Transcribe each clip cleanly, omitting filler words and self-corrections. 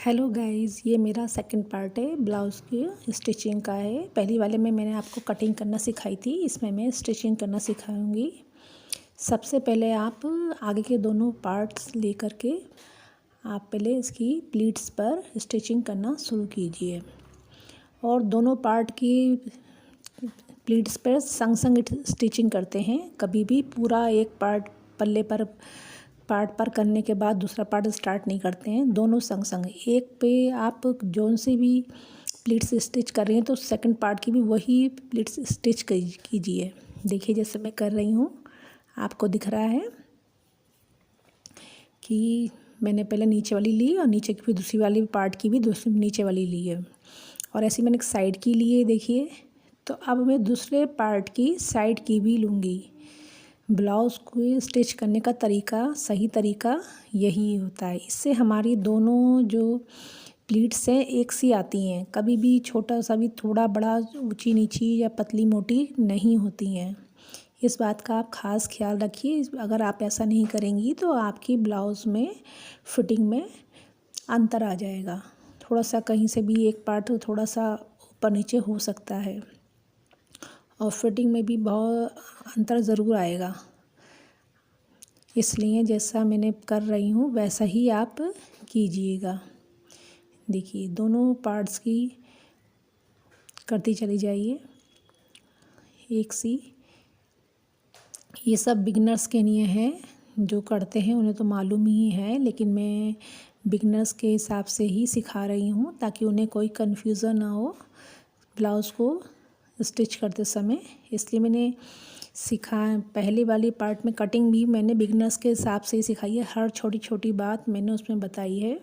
Hello guys, ये मेरा second part है ब्लाउज़ की स्टिचिंग का है। पहली वाले में मैंने आपको कटिंग करना सिखाई थी, इसमें मैं स्टिचिंग करना सिखाऊंगी। सबसे पहले आप आगे के दोनों पार्ट्स लेकर के आप पहले इसकी प्लीट्स पर स्टिचिंग करना शुरू कीजिए और दोनों पार्ट की प्लीट्स पर संग संग स्टिचिंग करते हैं। कभी भी पूरा एक पार्ट पल्ले पर पार्ट पर करने के बाद दूसरा पार्ट स्टार्ट नहीं करते हैं, दोनों संग संग। एक पे आप जोन से भी प्लीट्स स्टिच कर रही हैं तो सेकंड पार्ट की भी वही प्लीट्स स्टिच कीजिए। देखिए जैसे मैं कर रही हूँ, आपको दिख रहा है कि मैंने पहले नीचे वाली ली और नीचे की फिर दूसरी वाली पार्ट की भी दूसरी नीचे वाली ली है और ऐसे मैंने एक साइड की ली है। देखिए, तो अब मैं दूसरे पार्ट की साइड की भी लूँगी। ब्लाउज़ को स्टिच करने का तरीका, सही तरीका यही होता है। इससे हमारी दोनों जो प्लीट्स हैं एक सी आती हैं, कभी भी छोटा सा भी थोड़ा बड़ा ऊंची नीची या पतली मोटी नहीं होती हैं। इस बात का आप ख़ास ख्याल रखिए। अगर आप ऐसा नहीं करेंगी तो आपकी ब्लाउज़ में फिटिंग में अंतर आ जाएगा। थोड़ा सा कहीं से भी एक पार्ट थोड़ा सा ऊपर नीचे हो सकता है और फिटिंग में भी बहुत अंतर ज़रूर आएगा। इसलिए जैसा मैंने कर रही हूँ वैसा ही आप कीजिएगा। देखिए दोनों पार्ट्स की करती चली जाइए एक सी। ये सब बिगनर्स के लिए है, जो करते हैं उन्हें तो मालूम ही है, लेकिन मैं बिगनर्स के हिसाब से ही सिखा रही हूँ ताकि उन्हें कोई कन्फ्यूज़न ना हो ब्लाउज़ को स्टिच करते समय। इसलिए मैंने पहली वाली पार्ट में कटिंग भी मैंने बिगनर्स के हिसाब से ही सिखाई है। हर छोटी छोटी बात मैंने उसमें बताई है।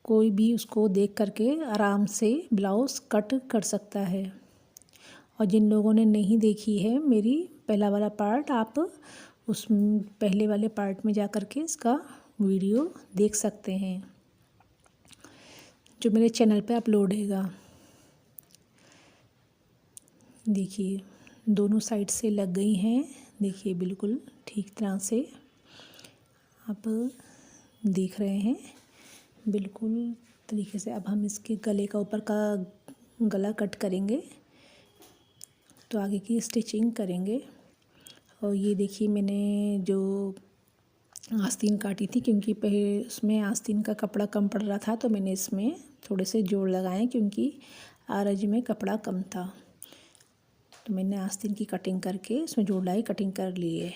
कोई भी उसको देख करके आराम से ब्लाउज़ कट कर सकता है। और जिन लोगों ने नहीं देखी है मेरी पहला वाला पार्ट, आप उस पहले वाले पार्ट में जा कर के इसका वीडियो देख सकते हैं जो मेरे चैनल पे अपलोड हैगा। देखिए दोनों साइड से लग गई हैं। देखिए बिल्कुल ठीक तरह से आप देख रहे हैं, बिल्कुल तरीके से। अब हम इसके गले का ऊपर का गला कट करेंगे तो आगे की स्टिचिंग करेंगे। और ये देखिए मैंने जो आस्तीन काटी थी, क्योंकि पहले उसमें आस्तीन का कपड़ा कम पड़ रहा था तो मैंने इसमें थोड़े से जोड़ लगाए, क्योंकि आरज में कपड़ा कम था तो मैंने आस्तीन की कटिंग करके उसमें जोड़ लाई, कटिंग कर लिए।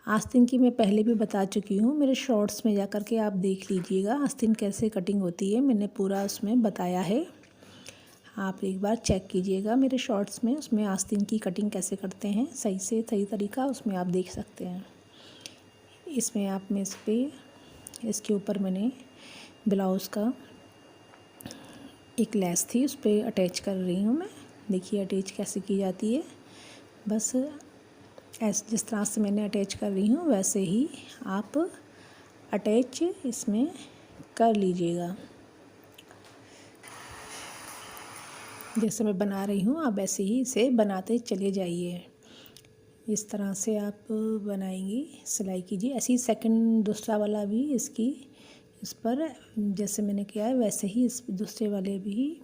आस्तीन की मैं पहले भी बता चुकी हूँ, मेरे शॉर्ट्स में जा कर के आप देख लीजिएगा आस्तीन कैसे कटिंग होती है, मैंने पूरा उसमें बताया है। आप एक बार चेक कीजिएगा मेरे शॉर्ट्स में, उसमें आस्तीन की कटिंग कैसे करते हैं सही से सही तरीका उसमें आप देख सकते हैं। इसमें आप मैं इस पर इसके ऊपर मैंने ब्लाउज़ का एक लेस थी उस पर अटैच कर रही हूँ मैं। देखिए अटैच कैसे की जाती है, बस ऐसे जिस तरह से मैंने अटैच कर रही हूँ वैसे ही आप अटैच इसमें कर लीजिएगा। जैसे मैं बना रही हूँ आप ऐसे ही इसे बनाते चले जाइए। इस तरह से आप बनाएंगी, सिलाई कीजिए। ऐसे ही सेकंड दूसरा वाला भी इसकी इस पर जैसे मैंने किया है वैसे ही इस दूसरे वाले भी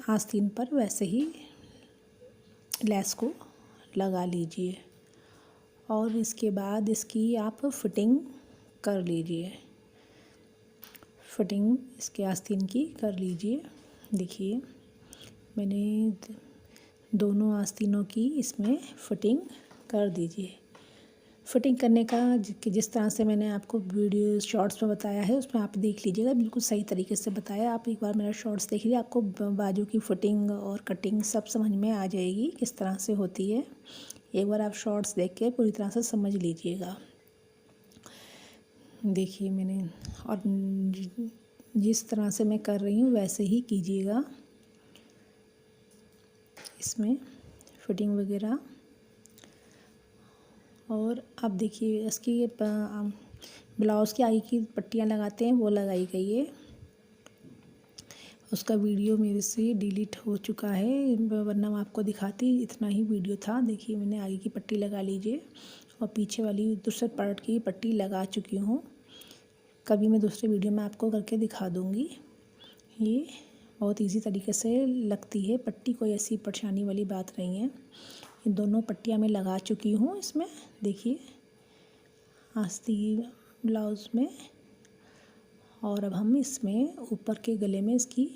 आस्तीन पर वैसे ही लेस को लगा लीजिए और इसके बाद इसकी आप फिटिंग कर लीजिए। फिटिंग इसके आस्तीन की कर लीजिए। देखिए मैंने दोनों आस्तीनों की इसमें फिटिंग कर दीजिए। फिटिंग करने का जिस तरह से मैंने आपको वीडियो शॉर्ट्स में बताया है उसमें आप देख लीजिएगा, बिल्कुल सही तरीके से बताया। आप एक बार मेरा शॉर्ट्स देख लीजिए, आपको बाजू की फिटिंग और कटिंग सब समझ में आ जाएगी किस तरह से होती है। एक बार आप शॉर्ट्स देख के पूरी तरह से समझ लीजिएगा। देखिए मैंने, और जिस तरह से मैं कर रही हूँ वैसे ही कीजिएगा इसमें फिटिंग वगैरह। और अब देखिए इसकी ब्लाउज़ की आगे की पट्टियाँ लगाते हैं वो लगाई गई है। उसका वीडियो मेरे से डिलीट हो चुका है, वरना मैं आपको दिखाती। इतना ही वीडियो था। देखिए मैंने आगे की पट्टी लगा लीजिए और पीछे वाली दूसरे पार्ट की पट्टी लगा चुकी हूँ। कभी मैं दूसरे वीडियो में आपको करके दिखा दूँगी। ये बहुत इजी तरीके से लगती है पट्टी, कोई ऐसी परेशानी वाली बात नहीं है। इन दोनों पट्टियाँ मैं लगा चुकी हूँ इसमें, देखिए आस्तीन ब्लाउज़ में। और अब हम इसमें ऊपर के गले में इसकी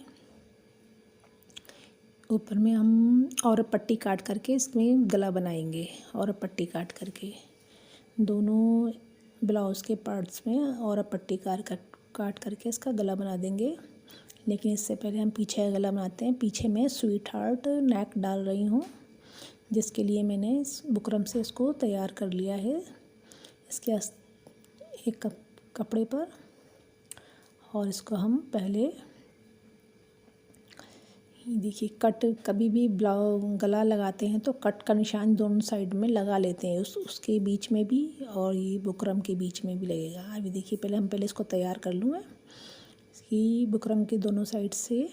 ऊपर में हम और पट्टी काट करके इसमें गला बनाएंगे। और पट्टी काट करके दोनों ब्लाउज़ के पार्ट्स में और पट्टी काट करके इसका गला बना देंगे। लेकिन इससे पहले हम पीछे का गला बनाते हैं। पीछे मैं स्वीट हार्ट नेक डाल रही हूँ, जिसके लिए मैंने इस बुकरम से इसको तैयार कर लिया है। इसके एक कपड़े पर, और इसको हम पहले देखिए कट, कभी भी गला लगाते हैं तो कट का निशान दोनों साइड में लगा लेते हैं, उसके बीच में भी और ये बुकरम के बीच में भी लगेगा। अभी देखिए हम पहले इसको तैयार कर लूँ मैं। इसकी बुकरम के दोनों साइड से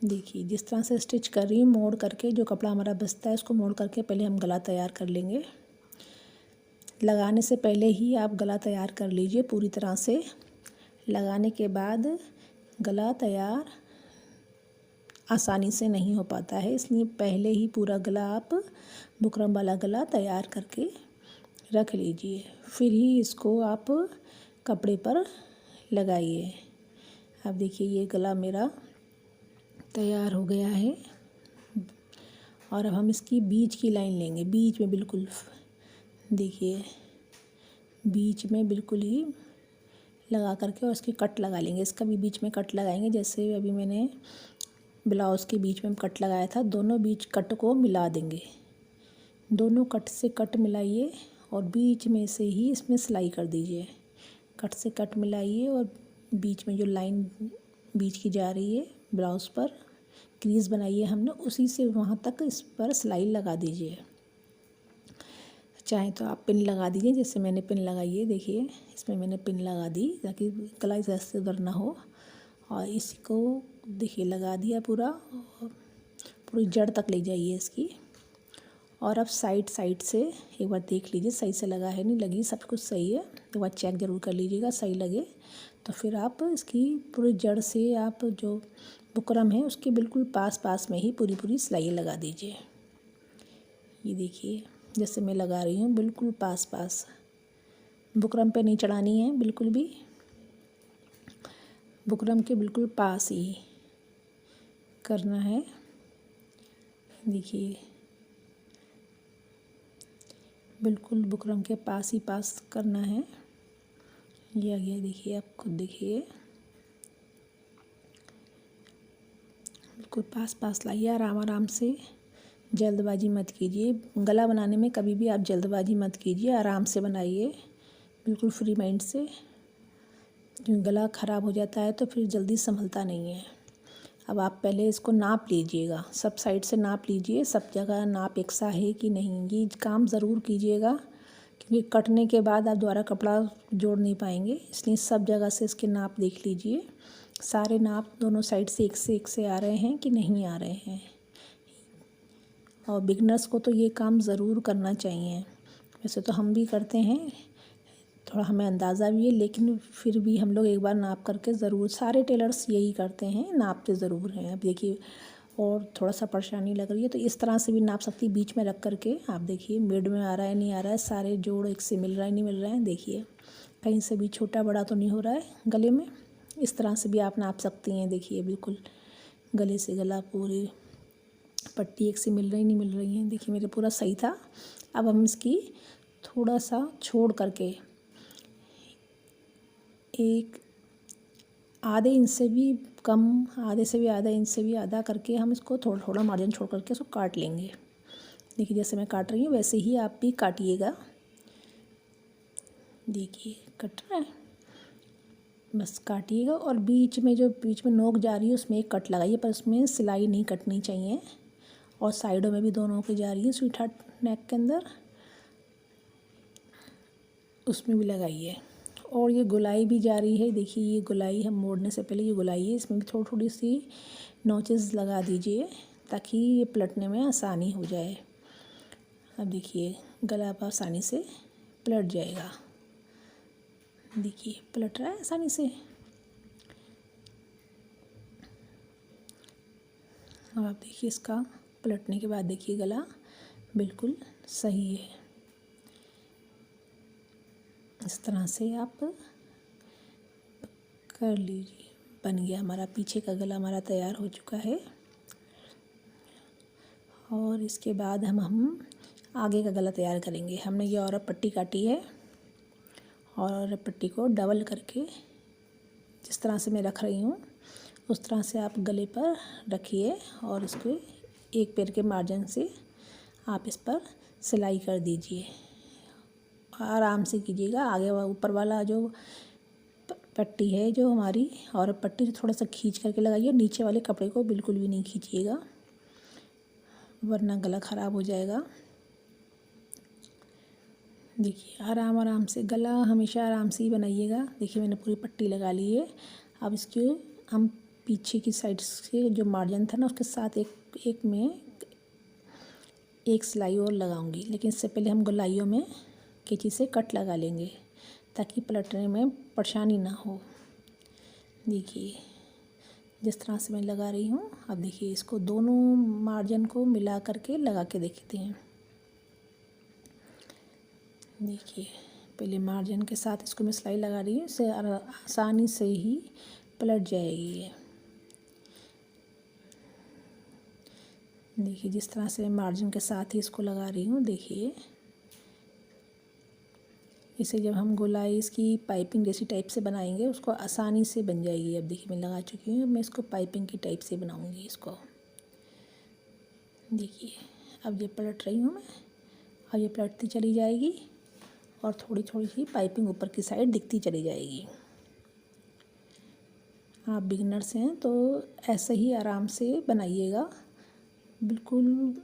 देखिए जिस तरह से स्टिच कर रही हूँ, मोड़ करके जो कपड़ा हमारा बचता है उसको मोड़ करके पहले हम गला तैयार कर लेंगे। लगाने से पहले ही आप गला तैयार कर लीजिए पूरी तरह से। लगाने के बाद गला तैयार आसानी से नहीं हो पाता है, इसलिए पहले ही पूरा गला आप बुकरम वाला गला तैयार करके रख लीजिए, फिर ही इसको आप कपड़े पर लगाइए। अब देखिए ये गला मेरा तैयार हो गया है। और अब हम इसकी बीच की लाइन लेंगे, बीच में बिल्कुल देखिए बीच में बिल्कुल ही लगा करके और इसकी कट लगा लेंगे। इसका भी बीच में कट लगाएंगे, जैसे अभी मैंने ब्लाउज़ के बीच में कट लगाया था। दोनों बीच कट को मिला देंगे, दोनों कट से कट मिलाइए और बीच में से ही इसमें सिलाई कर दीजिए। कट से कट मिलाइए और बीच में जो लाइन बीच की जा रही है ब्लाउज़ पर क्रीज़ बनाइए हमने, उसी से वहाँ तक इस पर सिलाई लगा दीजिए। चाहे तो आप पिन लगा दीजिए, जैसे मैंने पिन लगाई है, देखिए इसमें मैंने पिन लगा दी ताकि गला इधर से उधर ना हो। और इसको देखिए लगा दिया पूरा, पूरी जड़ तक ले जाइए इसकी। और अब साइड से एक बार देख लीजिए सही से लगा है नहीं लगी, सब कुछ सही है, एक बार चेक ज़रूर कर लीजिएगा। सही लगे तो फिर आप इसकी पूरी जड़ से आप जो बुकरम है उसके बिल्कुल पास में ही पूरी सिलाई लगा दीजिए। ये देखिए जैसे मैं लगा रही हूँ, बिल्कुल पास बुकरम पे नहीं चढ़ानी है, बिल्कुल भी बुकरम के बिल्कुल पास ही करना है। देखिए बिल्कुल बुकरम के पास करना है। ये आ गया, देखिए आप खुद देखिए बिल्कुल पास लाइए। आराम से, जल्दबाजी मत कीजिए। गला बनाने में कभी भी आप जल्दबाजी मत कीजिए, आराम से बनाइए बिल्कुल फ्री माइंड से। गला ख़राब हो जाता है तो फिर जल्दी संभलता नहीं है। अब आप पहले इसको नाप लीजिएगा, सब साइड से नाप लीजिए, सब जगह नाप एक सा है कि नहीं, ये काम ज़रूर कीजिएगा, क्योंकि कटने के बाद आप दोबारा कपड़ा जोड़ नहीं पाएंगे। इसलिए सब जगह से इसके नाप देख लीजिए, सारे नाप दोनों साइड से एक से आ रहे हैं कि नहीं आ रहे हैं। और बिगनर्स को तो ये काम ज़रूर करना चाहिए। वैसे तो हम भी करते हैं, थोड़ा हमें अंदाज़ा भी है, लेकिन फिर भी हम लोग एक बार नाप करके ज़रूर, सारे टेलर्स यही करते हैं, नापते ज़रूर हैं। अब देखिए और थोड़ा सा परेशानी लग रही है तो इस तरह से भी नाप सकती, बीच में रख करके। आप देखिए मिड में आ रहा है नहीं आ रहा है, सारे जोड़ एक से मिल रहा है नहीं मिल रहा है, देखिए कहीं से भी छोटा बड़ा तो नहीं हो रहा है गले में। इस तरह से भी आप नाप सकती हैं। देखिए बिल्कुल गले से गला पूरी पट्टी एक से मिल रही नहीं मिल रही है। देखिए मेरे पूरा सही था। अब हम इसकी थोड़ा सा छोड़ करके एक आधे इंच से भी कम, आधे से भी आधा इंच से भी आधा करके हम इसको थोड़ा मार्जिन छोड़ करके इसको काट लेंगे। देखिए जैसे मैं काट रही हूँ वैसे ही आप भी काटिएगा। देखिए कट रहा है, बस काटिएगा। और बीच में नोक जा रही है उसमें एक कट लगाइए, पर उसमें सिलाई नहीं कटनी चाहिए। और साइडों में भी दोनों के जा रही है स्वीट हार्ट नेक के अंदर, उसमें भी लगाइए। और ये गोलाई भी जा रही है, देखिए ये गोलाई हम मोड़ने से पहले ये गोलाई है, इसमें भी थोड़ी सी नोचेस लगा दीजिए ताकि ये पलटने में आसानी हो जाए। अब देखिए गला आप आसानी से पलट जाएगा। देखिए पलट रहा है आसानी से। अब आप देखिए इसका पलटने के बाद देखिए गला बिल्कुल सही है। इस तरह से आप कर लीजिए। बन गया हमारा पीछे का गला, हमारा तैयार हो चुका है। और इसके बाद हम आगे का गला तैयार करेंगे। हमने ये और पट्टी काटी है और पट्टी को डबल करके जिस तरह से मैं रख रही हूँ उस तरह से आप गले पर रखिए और इसको एक पैर के मार्जिन से आप इस पर सिलाई कर दीजिए। आराम से कीजिएगा। आगे ऊपर वाला जो पट्टी है जो हमारी, और पट्टी थोड़ा सा खींच करके लगाइए। नीचे वाले कपड़े को बिल्कुल भी नहीं खींचिएगा वरना गला ख़राब हो जाएगा। देखिए आराम आराम से, गला हमेशा आराम से ही बनाइएगा। देखिए मैंने पूरी पट्टी लगा ली है। अब इसके हम पीछे की साइड से जो मार्जिन था ना उसके साथ एक सिलाई और लगाऊंगी, लेकिन इससे पहले हम गोलाइयों में कैंची से कट लगा लेंगे ताकि पलटने में परेशानी ना हो। देखिए जिस तरह से मैं लगा रही हूँ। अब देखिए इसको दोनों मार्जिन को मिला करके लगा के देखते हैं। देखिए पहले मार्जिन के साथ इसको मैं सिलाई लगा रही हूँ, इससे आसानी से ही पलट जाएगी ये। देखिए जिस तरह से मैं मार्जिन के साथ ही इसको लगा रही हूँ। देखिए इसे जब हम गोलाई इसकी पाइपिंग जैसी टाइप से बनाएंगे उसको आसानी से बन जाएगी। अब देखिए मैं लगा चुकी हूँ। मैं इसको पाइपिंग की टाइप से बनाऊँगी इसको। देखिए अब ये पलट रही हूँ मैं, और ये पलटती चली जाएगी और थोड़ी थोड़ी सी पाइपिंग ऊपर की साइड दिखती चली जाएगी। आप बिगिनर्स हैं तो ऐसे ही आराम से बनाइएगा। बिल्कुल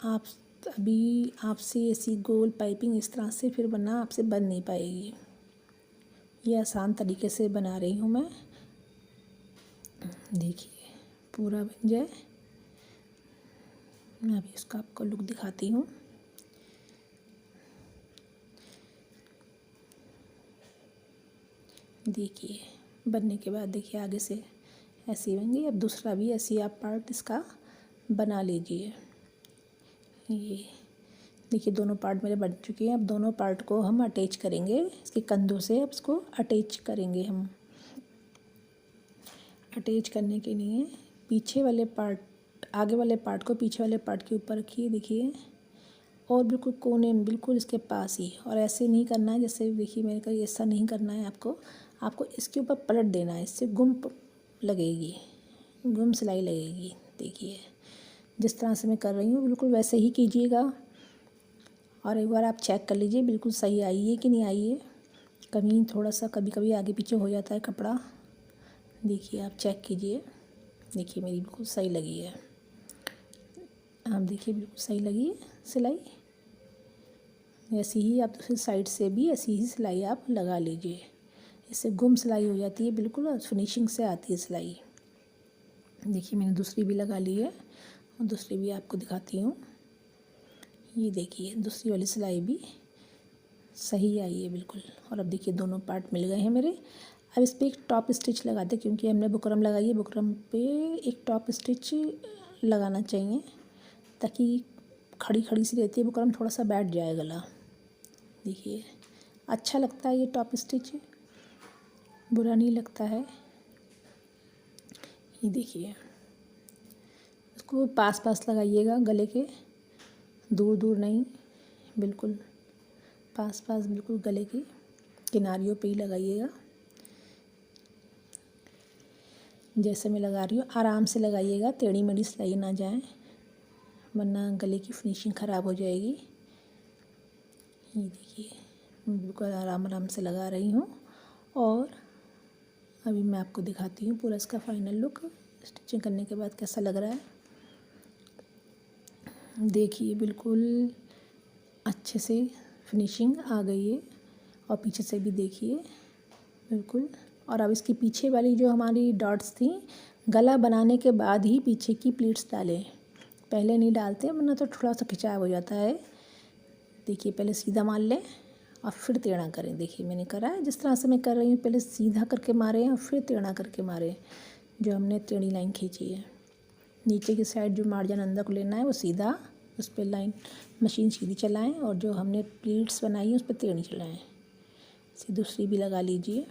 आप अभी आपसे ऐसी गोल पाइपिंग इस तरह से फिर आपसे बन नहीं पाएगी। ये आसान तरीके से बना रही हूँ मैं। देखिए पूरा बन जाए। मैं अभी इसका आपको लुक दिखाती हूँ। देखिए बनने के बाद देखिए आगे से ऐसी बन गई। अब दूसरा भी ऐसी आप पार्ट इसका बना लीजिए। ये देखिए दोनों पार्ट मेरे बन चुके हैं। अब दोनों पार्ट को हम अटैच करेंगे इसके कंधों से। अब इसको अटैच करेंगे हम। अटैच करने के लिए पीछे वाले पार्ट, आगे वाले पार्ट को पीछे वाले पार्ट के ऊपर रखिए। देखिए और बिल्कुल कोने में, बिल्कुल इसके पास ही। और ऐसे नहीं करना है जैसे देखिए मैंने कहा, ऐसा नहीं करना है आपको इसके ऊपर पलट देना है। इससे गुम लगेगी, गुम सिलाई लगेगी। देखिए जिस तरह से मैं कर रही हूँ बिल्कुल वैसे ही कीजिएगा। और एक बार आप चेक कर लीजिए बिल्कुल सही आई है कि नहीं आई है। कभी थोड़ा सा कभी कभी आगे पीछे हो जाता है कपड़ा। देखिए आप चेक कीजिए। देखिए मेरी बिल्कुल सही लगी है। आप देखिए बिल्कुल सही लगी है सिलाई। ऐसी ही आप दूसरी साइड से भी ऐसी ही सिलाई आप लगा लीजिए। इससे गुम सिलाई हो जाती है बिल्कुल, और फिनिशिंग से आती है सिलाई। देखिए मैंने दूसरी भी लगा ली है और दूसरी भी आपको दिखाती हूँ। ये देखिए दूसरी वाली सिलाई भी सही आई है बिल्कुल। और अब देखिए दोनों पार्ट मिल गए हैं मेरे। अब इस पर एक टॉप स्टिच लगा दें, क्योंकि हमने बुकरम लगाई है। बुकरम पे एक टॉप स्टिच लगाना चाहिए ताकि खड़ी खड़ी सी रहती है बुकरम, थोड़ा सा बैठ जाए गला। देखिए अच्छा लगता है ये टॉप स्टिच, बुरा नहीं लगता है। ये देखिए इसको पास पास लगाइएगा गले के, दूर दूर नहीं, बिल्कुल पास पास, बिल्कुल गले के किनारियों पे ही लगाइएगा। जैसे मैं लगा रही हूँ आराम से लगाइएगा, टेढ़ी मेढ़ी सिलाई ना जाए वरना गले की फिनिशिंग ख़राब हो जाएगी। ये देखिए बिल्कुल आराम आराम से लगा रही हूँ। और अभी मैं आपको दिखाती हूँ पूरा इसका फाइनल लुक स्टिचिंग करने के बाद कैसा लग रहा है। देखिए बिल्कुल अच्छे से फिनिशिंग आ गई है। और पीछे से भी देखिए बिल्कुल। और अब इसकी पीछे वाली जो हमारी डॉट्स थी, गला बनाने के बाद ही पीछे की प्लीट्स डालें, पहले नहीं डालते वरना तो थोड़ा सा खिंचाव हो जाता है। देखिए पहले सीधा मान लें और फिर टेढ़ा करें। देखिए मैंने करा है जिस तरह से मैं कर रही हूँ, पहले सीधा करके मारे और फिर टेढ़ा करके मारे, जो हमने टेढ़ी लाइन खींची है। नीचे की साइड जो मार्जिन अंदर को लेना है वो सीधा, उस पर लाइन मशीन सीधी चलाएं, और जो हमने प्लीट्स बनाई है उस पर टेढ़ी चलाएं। इसी दूसरी भी लगा लीजिए।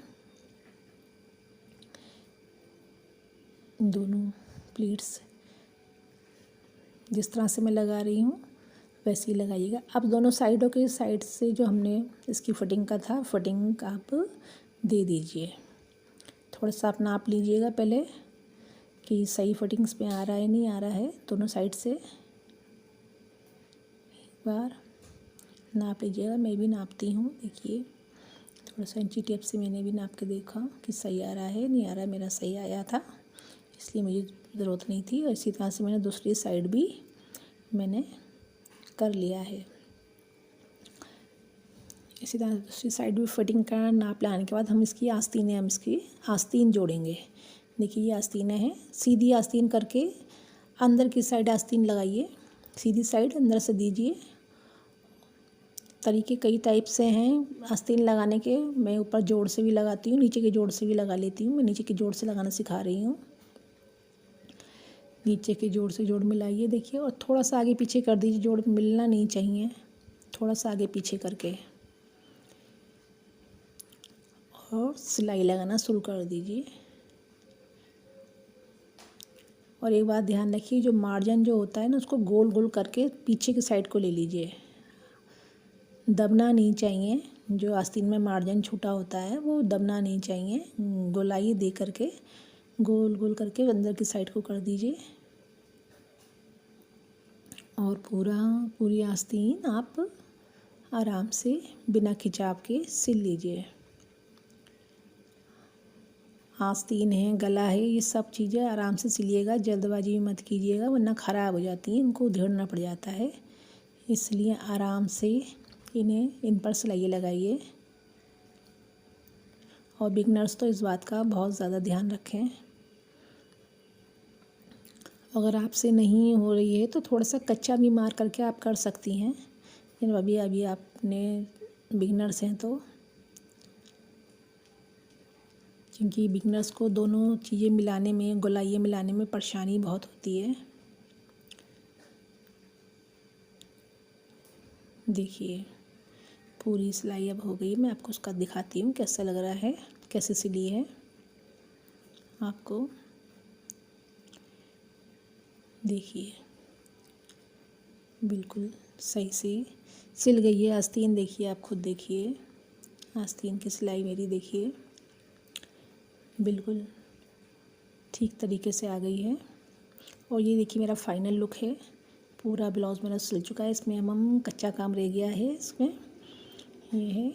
दोनों प्लीट्स जिस तरह से मैं लगा रही हूँ वैसे ही लगाइएगा। अब दोनों साइडों के साइड से जो हमने इसकी फिटिंग का था, फिटिंग आप दे दीजिए। थोड़ा सा आप नाप लीजिएगा पहले कि सही फिटिंग्स में आ रहा है नहीं आ रहा है। दोनों साइड से एक बार नाप लीजिएगा। मैं भी नापती हूँ। देखिए थोड़ा सा इंची टेप से मैंने भी नाप के देखा कि सही आ रहा है नहीं आ रहा है। मेरा सही आया था, इसलिए मुझे ज़रूरत नहीं थी। और इसी तरह से मैंने दूसरी साइड भी मैंने कर लिया है। इसी तरह दूसरी साइड भी फिटिंग का नाप लगाने के बाद हम इसकी आस्तीन जोड़ेंगे। देखिए ये आस्तीनें हैं, सीधी आस्तीन करके अंदर की साइड आस्तीन लगाइए, सीधी साइड अंदर से दीजिए। तरीके कई टाइप से हैं आस्तीन लगाने के। मैं ऊपर जोड़ से भी लगाती हूँ, नीचे के जोड़ से भी लगा लेती हूँ। मैं नीचे के जोड़ से लगाना सिखा रही हूँ। नीचे के जोड़ से जोड़ मिलाइए देखिए, और थोड़ा सा आगे पीछे कर दीजिए। जोड़ मिलना नहीं चाहिए, थोड़ा सा आगे पीछे करके, और सिलाई लगाना शुरू कर दीजिए। और एक बात ध्यान रखिए, जो मार्जिन जो होता है ना उसको गोल गोल करके पीछे की साइड को ले लीजिए। दबना नहीं चाहिए। जो आस्तीन में मार्जिन छूटा होता है वो दबना नहीं चाहिए। गोलाई दे करके गोल गोल करके अंदर की साइड को कर दीजिए, और पूरी आस्तीन आप आराम से बिना खिंचाव के सिल लीजिए। आस्तीन है, गला है, ये सब चीज़ें आराम से सिलिएगा। जल्दबाजी मत कीजिएगा वरना ख़राब हो जाती हैं, इनको उधेड़ना पड़ जाता है। इसलिए आराम से इन पर सिलाई लगाइए। और बिगनर्स तो इस बात का बहुत ज़्यादा ध्यान रखें। अगर आपसे नहीं हो रही है तो थोड़ा सा कच्चा भी मार करके आप कर सकती हैं, लेकिन अभी आपने बिगनर्स हैं तो, क्योंकि बिगनर्स को दोनों चीज़ें मिलाने में, गोलाइयाँ मिलाने में परेशानी बहुत होती है। देखिए पूरी सिलाई अब हो गई। मैं आपको उसका दिखाती हूँ कैसा लग रहा है, कैसे सिली है। आपको देखिए बिल्कुल सही से सिल गई है आस्तीन। देखिए आप खुद देखिए आस्तीन की सिलाई मेरी, देखिए बिल्कुल ठीक तरीके से आ गई है। और ये देखिए मेरा फाइनल लुक है। पूरा ब्लाउज़ मेरा सिल चुका है। इसमें हम कच्चा काम रह गया है। इसमें ये है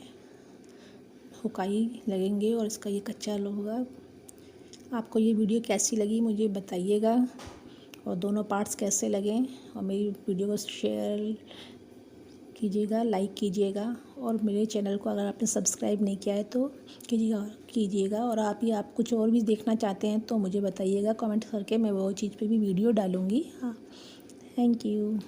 हुकाई लगेंगे और इसका ये कच्चा होगा। आपको ये वीडियो कैसी लगी मुझे बताइएगा, और दोनों पार्ट्स कैसे लगें। और मेरी वीडियो को शेयर कीजिएगा, लाइक कीजिएगा, और मेरे चैनल को अगर आपने सब्सक्राइब नहीं किया है तो कीजिएगा। और आप कुछ और भी देखना चाहते हैं तो मुझे बताइएगा कमेंट करके, मैं वो चीज़ पे भी वीडियो डालूँगी। हाँ, थैंक यू।